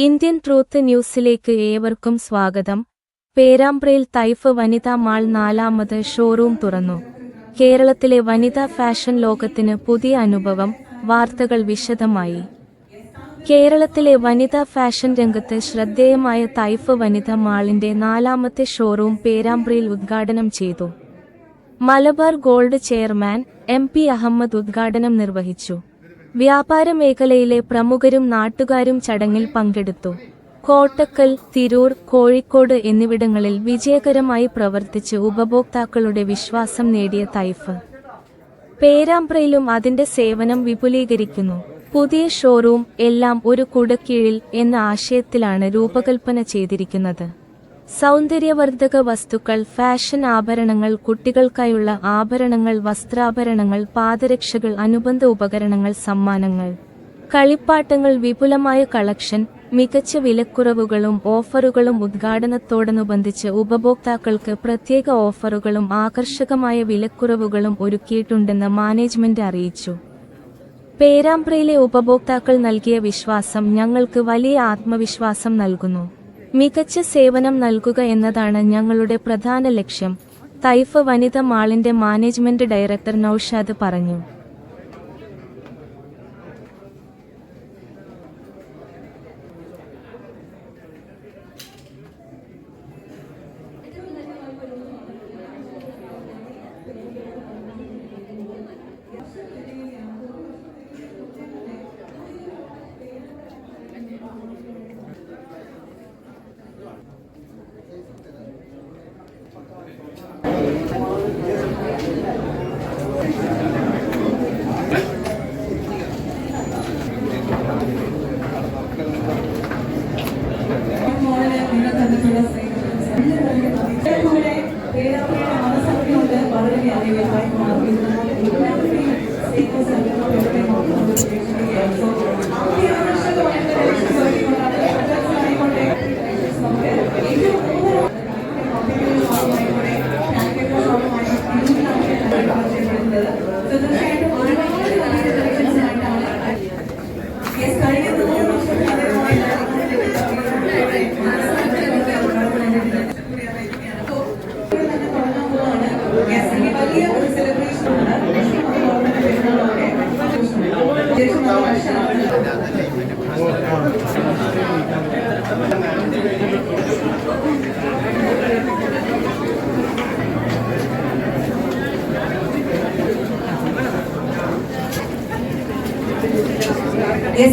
Indian truth ന്യൂസിലേക്ക് ഏവർക്കും സ്വാഗതം. പേരാമ്പ്രയിൽ തൈഫ് വനിതാ മാൾ 4ാമത് ഷോറൂം തുറന്നു. കേരളത്തിലെ വനിതാ ഫാഷൻ ലോകത്തിന് പുതിയ അനുഭവം. വാർത്തകൾ വിശദമായി. കേരളത്തിലെ വനിതാ ഫാഷൻ രംഗത്ത് ശ്രദ്ധേയമായ തൈഫ് വനിതാ മാളിന്റെ 4ാമത്തെ ഷോറൂം പേരാമ്പ്രയിൽ ഉദ്ഘാടനം ചെയ്തു. Malabar Gold chairman MP Ahmed ഉദ്ഘാടനം നിർവഹിച്ചു. വ്യാപാര മേഖലയിലെ പ്രമുഖരും നാട്ടുകാരും ചടങ്ങിൽ പങ്കെടുത്തു. കോട്ടക്കൽ, തിരൂർ, കോഴിക്കോട് എന്നിവിടങ്ങളിൽ വിജയകരമായി പ്രവർത്തിച്ച് ഉപഭോക്താക്കളുടെ വിശ്വാസം നേടിയ തൈഫ് പേരാമ്പ്രയിലും അതിന്റെ സേവനം വിപുലീകരിക്കുന്നു. പുതിയ ഷോറൂം എല്ലാം ഒരു കുടക്കീഴിൽ എന്ന ആശയത്തിലാണ് രൂപകൽപ്പന ചെയ്തിരിക്കുന്നത്. സൗന്ദര്യവർദ്ധക വസ്തുക്കൾ, ഫാഷൻ ആഭരണങ്ങൾ, കുട്ടികൾക്കായുള്ള ആഭരണങ്ങൾ, വസ്ത്രാഭരണങ്ങൾ, പാദരക്ഷകൾ, അനുബന്ധ ഉപകരണങ്ങൾ, സമ്മാനങ്ങൾ, കളിപ്പാട്ടങ്ങൾ, വിപുലമായ കളക്ഷൻ, മികച്ച വിലക്കുറവുകളും ഓഫറുകളും. ഉദ്ഘാടനത്തോടനുബന്ധിച്ച് ഉപഭോക്താക്കൾക്ക് പ്രത്യേക ഓഫറുകളും ആകർഷകമായ വിലക്കുറവുകളും ഒരുക്കിയിട്ടുണ്ടെന്ന് മാനേജ്മെന്റ് അറിയിച്ചു. പേരാമ്പ്രയിലെ ഉപഭോക്താക്കൾ നൽകിയ വിശ്വാസം ഞങ്ങൾക്ക് വലിയ ആത്മവിശ്വാസം നൽകുന്നു. മികച്ച സേവനം നൽകുക എന്നതാണ് ഞങ്ങളുടെ പ്രധാന ലക്ഷ്യം, തൈഫ് വനിതാ മാളിന്റെ മാനേജ്മെന്റ് ഡയറക്ടർ നൌഷാദ് പറഞ്ഞു.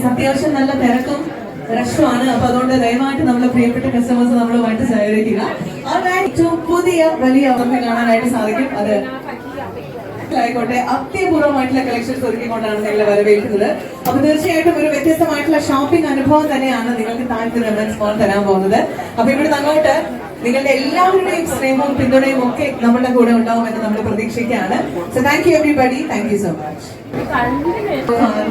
അത്യാവശ്യം നല്ല തിരക്കും റഷുമാണ്. അപ്പൊ അതുകൊണ്ട് ദയവായിട്ട് നമ്മുടെ പ്രിയപ്പെട്ട കസ്റ്റമേഴ്സ് നമ്മളുമായിട്ട് സഹകരിക്കുക. ഏറ്റവും പുതിയ വലിയ അവർക്ക് കാണാനായിട്ട് സാധിക്കും. അത് ആയിക്കോട്ടെ, അത്യപൂർവമായിട്ടുള്ള കളക്ഷൻസ് ഒരുക്കിക്കൊണ്ടാണ് നിങ്ങളെ വരവേൽക്കുന്നത്. അപ്പൊ തീർച്ചയായിട്ടും ഒരു വ്യത്യസ്തമായിട്ടുള്ള ഷോപ്പിംഗ് അനുഭവം തന്നെയാണ് നിങ്ങൾക്ക് താല്പര്യം വിമൻസ് മോൾ തരാൻ പോകുന്നത്. അപ്പൊ ഇവിടെ അങ്ങോട്ട് നിങ്ങളുടെ എല്ലാവരുടെയും സ്നേഹവും പിന്തുണയും ഒക്കെ നമ്മുടെ കൂടെ ഉണ്ടാവുമെന്ന് നമ്മൾ പ്രതീക്ഷിക്കുകയാണ്. So thank you everybody, thank you so much.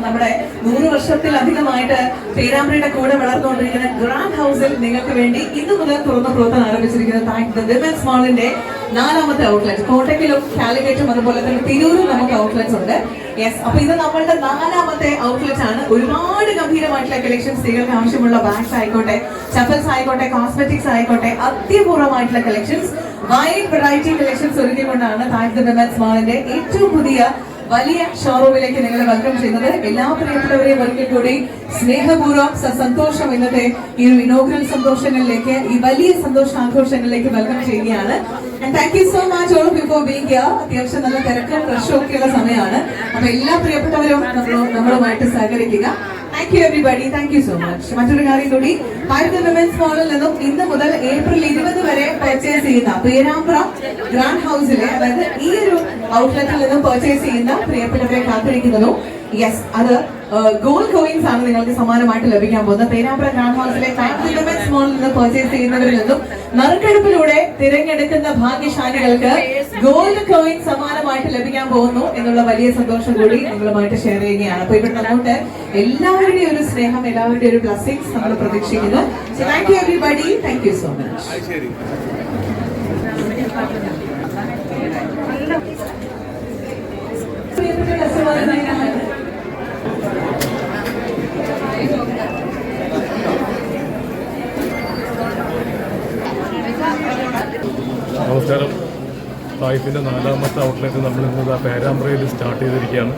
നമ്മുടെ 100 വർഷത്തിലധികമായിട്ട് പേരാമ്പ്രയുടെ കൂടെ വളർന്നുകൊണ്ടിരിക്കുന്ന ഗ്രാൻഡ് ഹൗസിൽ നിങ്ങൾക്ക് വേണ്ടി ഇന്നു മുതൽ തുറന്ന പ്രവർത്തനം ആരംഭിച്ചിരിക്കുന്ന വിമൻസ് മാളിന്റെ 4ാമത്തെ ഔട്ട്ലെറ്റ്. കോട്ടയ്ക്കലും കാലിക്കറ്റും അതുപോലെ തന്നെ തിരൂരും നമുക്ക് ഔട്ട്ലെറ്റ്സ് ഉണ്ട്. യെസ്, അപ്പൊ ഇത് നമ്മളുടെ 4ാമത്തെ ഔട്ട്ലെറ്റ് ആണ്. ഒരുപാട് ഗംഭീരമായിട്ടുള്ള കളക്ഷൻസ്, സ്ത്രീകൾക്ക് ആവശ്യമുള്ള ബാഗ്സ് ആയിക്കോട്ടെ, ചപ്പൽസ് ആയിക്കോട്ടെ, കോസ്മെറ്റിക്സ് ആയിക്കോട്ടെ, അത്യപൂർവമായിട്ടുള്ള കളക്ഷൻസ്, വൈഡ് വെറൈറ്റി കളക്ഷൻസ് ഒരുക്കിക്കൊണ്ടാണ് താഴത്തെ വിമൻസ് മാളിന്റെ ഏറ്റവും പുതിയ വലിയ ഷോറൂമിലേക്ക് നിങ്ങളെ വെൽക്കം ചെയ്യുന്നത്. എല്ലാ പ്രിയപ്പെട്ടവരെയും ഒരിക്കൽ കൂടി സ്നേഹപൂർവ്വം സന്തോഷം ഇന്നത്തെ ഈ ഒരു ഇനോഗ്രൽ സന്തോഷങ്ങളിലേക്ക്, ഈ വലിയ സന്തോഷാഘോഷങ്ങളിലേക്ക് വെൽക്കം ചെയ്യുകയാണ്. Thank you so much all before being here. അത്യാവശ്യം നല്ല തിരക്കും റഷും ഒക്കെയുള്ള സമയമാണ്. അപ്പൊ എല്ലാ പ്രിയപ്പെട്ടവരും നമ്മളുമായിട്ട് സഹകരിക്കുക. Thank you everybody, thank you so much. മറ്റൊരു കാര്യം കൂടി, ഭാരത വിമൻസ് മാളിൽ നിന്നും ഇന്ന് മുതൽ ഏപ്രിൽ 20 വരെ പർച്ചേസ് ചെയ്യുന്ന പേരാമ്പ്ര ഗ്രാൻഡ് ഹൗസിലെ, അതായത് ഈ ഒരു ഔട്ട്ലെറ്റിൽ നിന്നും പർച്ചേസ് ചെയ്യുന്ന പ്രിയപ്പെട്ടവരെ കാത്തിരിക്കുന്നതും യെസ്, അത് ഗോൾഡ് കോയിൻസ് ആണ് നിങ്ങൾക്ക് സമ്മാനമായിട്ട് ലഭിക്കാൻ പോകുന്നത്. പേരാമ്പ്ര ഗ്രാൻഡ് ഹൗസിലെ വിമൻസ് മാളിൽ നിന്ന് പർച്ചേസ് ചെയ്യുന്നവരിൽ നിന്നും നറുക്കെടുപ്പിലൂടെ തിരഞ്ഞെടുക്കുന്ന ഭാഗ്യശാലികൾക്ക് ഗോൾഡ് കോയിൻ സമ്മാനമായിട്ട് ലഭിക്കാൻ പോകുന്നു എന്നുള്ള വലിയ സന്തോഷം കൂടി നിങ്ങളുമായിട്ട് ഷെയർ ചെയ്യുകയാണ്. അപ്പൊ ഇവിടെ അങ്ങോട്ട് എല്ലാവരുടെയും ഒരു സ്നേഹം, എല്ലാവരുടെയും ഒരു ബ്ലെസ്സിങ്സ് നമ്മൾ പ്രതീക്ഷിക്കുന്നു. So thank you everybody, thank you so much. തായ്ഫിൻ്റെ 4ാമത്തെ ഔട്ട്ലെറ്റ് നമ്മൾ ഇന്ന് പേരാമ്പ്രയിൽ സ്റ്റാർട്ട് ചെയ്തിരിക്കുകയാണ്.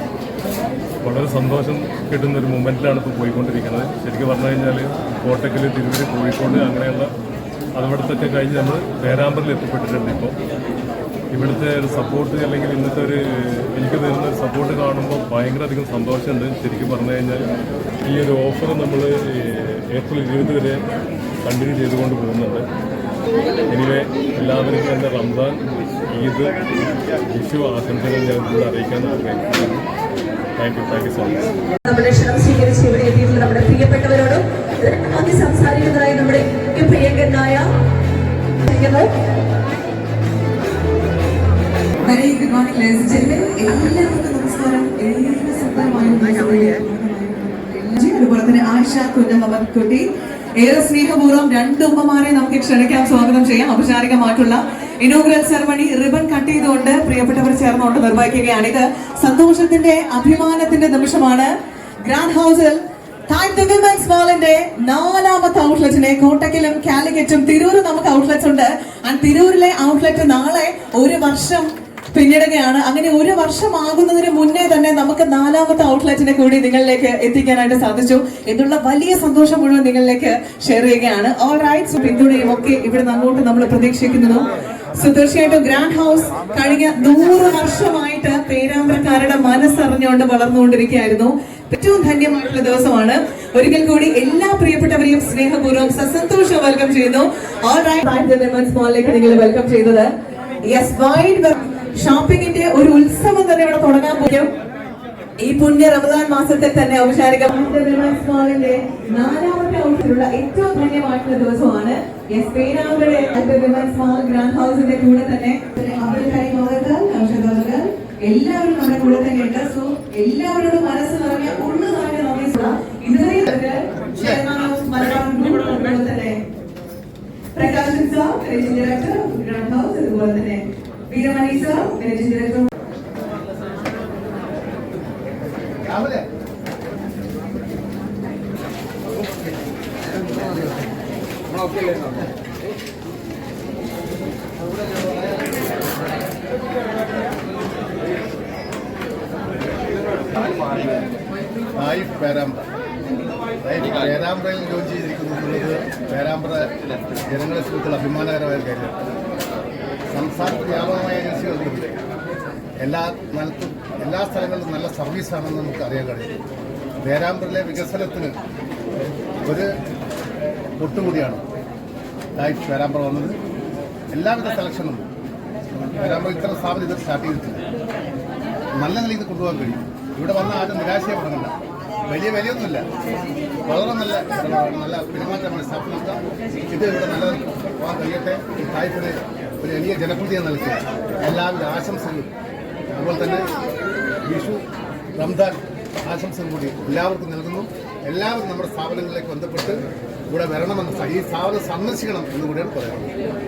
വളരെ സന്തോഷം കിട്ടുന്ന ഒരു മൊമെൻറ്റിലാണ് ഇപ്പോൾ പോയിക്കൊണ്ടിരിക്കുന്നത്. ശരിക്കും പറഞ്ഞു കഴിഞ്ഞാൽ കോട്ടക്കൽ, തിരുവല്ല, കോഴിക്കോട് അങ്ങനെയുള്ള അതുപോലത്തൊക്കെ കഴിഞ്ഞ് നമ്മൾ പേരാമ്പ്രയിൽ എത്തിപ്പെട്ടിട്ടുണ്ട്. ഇപ്പോൾ ഇവിടുത്തെ ഒരു സപ്പോർട്ട് അല്ലെങ്കിൽ ഇന്നത്തെ എനിക്ക് തരുന്ന ഒരു സപ്പോർട്ട് കാണുമ്പോൾ ഭയങ്കര അധികം സന്തോഷമുണ്ട്. ശരിക്കും പറഞ്ഞു കഴിഞ്ഞാൽ ഈ ഒരു ഓഫർ നമ്മൾ ഏപ്രിൽ 20 വരെ കണ്ടിന്യൂ ചെയ്തുകൊണ്ട് പോകുന്നുണ്ട്. എനിവേ എല്ലാവർക്കും എൻ്റെ റംസാൻ, ഈദ്, വിഷു ആശംസകൾ ഞാൻ ഇവിടെ അറിയിക്കാൻ ആഗ്രഹിക്കുന്നു. Thank you so much. നമ്മുടെ ക്ഷണം സ്വീകരിച്ച് ഇവിടെ എത്തിയിട്ടുള്ള നമ്മുടെ പ്രിയപ്പെട്ടവരോടും ആദ്യം സംസാരിക്കുന്നതായി നമ്മുടെ പ്രിയങ്കരനായ very good morning ladies and gentlemen. എല്ലാവർക്കും നമസ്കാരം. അതുപോലെ തന്നെ ആയിഷ കുഞ്ഞമ്മദ് കുട്ടി, ഏറെ സ്നേഹപൂർവ്വം 2 ഉമ്മമാരെ നമുക്ക് ക്ഷണിക്കാൻ സ്വാഗതം ചെയ്യാം. ഔപചാരികമായിട്ടുള്ള ഇനോഗ്രൽ സെറമണി റിബൺ കട്ട് ചെയ്തുകൊണ്ട് പ്രിയപ്പെട്ടവർ ചേർന്നുകൊണ്ട് നിർവഹിക്കുകയാണ്. ഇത് സന്തോഷത്തിന്റെ, അഭിമാനത്തിന്റെ നിമിഷമാണ്. ഗ്രാൻഡ് ഹൗസിൽ ടൈപ്പ് ദി വിമൻസ് മാളിന്റെ 4ാമത്തെ ഔട്ട്ലെറ്റിനെ കോട്ടക്കലും കാലിക്കറ്റും തിരൂരും നമുക്ക് ഔട്ട്ലെറ്റ്സ് ഉണ്ട്. ആൻഡ് തിരൂരിലെ ഔട്ട്ലെറ്റ് നാളെ 1 വർഷം പിന്നിടുകയാണ്. അങ്ങനെ 1 വർഷമാകുന്നതിന് മുന്നേ തന്നെ നമുക്ക് 4ാമത്തെ ഔട്ട്ലെറ്റിനെ കൂടി നിങ്ങളിലേക്ക് എത്തിക്കാനായിട്ട് സാധിച്ചു എന്നുള്ള വലിയ സന്തോഷം മുഴുവൻ നിങ്ങളിലേക്ക് ഷെയർ ചെയ്യുകയാണ്. ഓൾ റൈറ്റ്, പിന്തുണയും ഒക്കെ ഇവിടെ അങ്ങോട്ട് നമ്മൾ പ്രതീക്ഷിക്കുന്നു. സോ തീർച്ചയായിട്ടും ഗ്രാൻഡ് ഹൗസ് കഴിഞ്ഞ 100 വർഷമായിട്ട് പേരാമ്പ്രക്കാരുടെ മനസ്സറിഞ്ഞുകൊണ്ട് വളർന്നുകൊണ്ടിരിക്കുകയായിരുന്നു. ഏറ്റവും ധന്യമായിട്ടുള്ള ദിവസമാണ്. ഒരിക്കൽ കൂടി എല്ലാ പ്രിയപ്പെട്ടവരെയും സ്നേഹപൂർവ്വം സസന്തോഷം വെൽക്കം ചെയ്യുന്നു. ഓൾ റൈറ്റ്, വിമൻസ് മാളിലേക്ക് നിങ്ങൾ വെൽക്കം ചെയ്തത്. യെസ്, വൈഡ് ഷോപ്പിംഗിന്റെ ഒരു ഉത്സവം തന്നെ ഇവിടെ തുടങ്ങാൻ പോകും. ഈ പുണ്യ റമദാൻ മാസത്തിൽ തന്നെ ഔപചാരികമായിട്ട് വിമൻസ് മാളിന്റെ 4ാമത്തെ ഔട്ട്ലെറ്റിലുള്ള ഏറ്റവും ധന്യമായിട്ടുള്ള ദിവസമാണ്. യെസ്, പേരാമ്പ്രയുടെ വിമൻസ് മാൾ ഗ്രാൻഡ് ഹൗസിന്റെ കൂടെ തന്നെ എല്ലാവരും നമ്മുടെ കൂടെ തന്നെ ഉണ്ട്. സോ എല്ലാവരോടും മനസ്സ് നിറഞ്ഞ ഉള്ളു നിറഞ്ഞ ഇതുവരെ തന്നെ Prakashan sir, managing director grand house, അതുപോലെ തന്നെ വീരമണി സാർ, മാനേജിംഗ് ഡയറക്ടർ. പേരാമ്പ്രയിൽ ജോയിൻ ചെയ്തിരിക്കുന്നത് പേരാമ്പ്ര ജനങ്ങളെ സംബന്ധിച്ചുള്ള അഭിമാനകരമായ കാര്യമാണ്. സംസ്ഥാനത്ത് വ്യാപകമായ ഏജൻസികളുണ്ട്. എല്ലാ സ്ഥലങ്ങളിലും നല്ല സർവീസാണെന്ന് നമുക്ക് അറിയാൻ കഴിയും. പേരാമ്പ്രയിലെ വികസനത്തിന് ഒരു ഒട്ടുകൂടിയാണ് ലൈഫ് പേരാമ്പ്ര വന്നത്. എല്ലാവിധ സെലക്ഷനും പേരാമ്പ്ര ഇത്തരം സ്ഥാപനം ഇത് സ്റ്റാർട്ട് ചെയ്തിട്ടില്ല. നല്ല നിലയിൽ ഇത് കൊണ്ടുപോകാൻ കഴിയും. ഇവിടെ വന്ന ആരും നിരാശയെ പറഞ്ഞില്ല. വലിയ വിലയൊന്നുമില്ല, വളരെ നല്ല പെരുമാറ്റമാണ് സ്റ്റാഫ് നടത്താം. ഇത് ഇവിടെ നല്ല പോകാൻ കഴിയട്ടെ. ഈ തായ്ഫിന് ഒരു വലിയ ജനപ്രതിയെ നൽകുക. എല്ലാവിധ ആശംസകളും അതുപോലെ തന്നെ വിഷു, റംസാൻ ആശംസകൾ കൂടി എല്ലാവർക്കും നൽകുന്നു. എല്ലാവരും നമ്മുടെ സ്ഥാപനങ്ങളിലേക്ക് ബന്ധപ്പെട്ട് ഇവിടെ വരണമെന്ന്, ഈ സ്ഥാപനം സന്ദർശിക്കണം എന്നുകൂടിയാണ് പറയുന്നത്.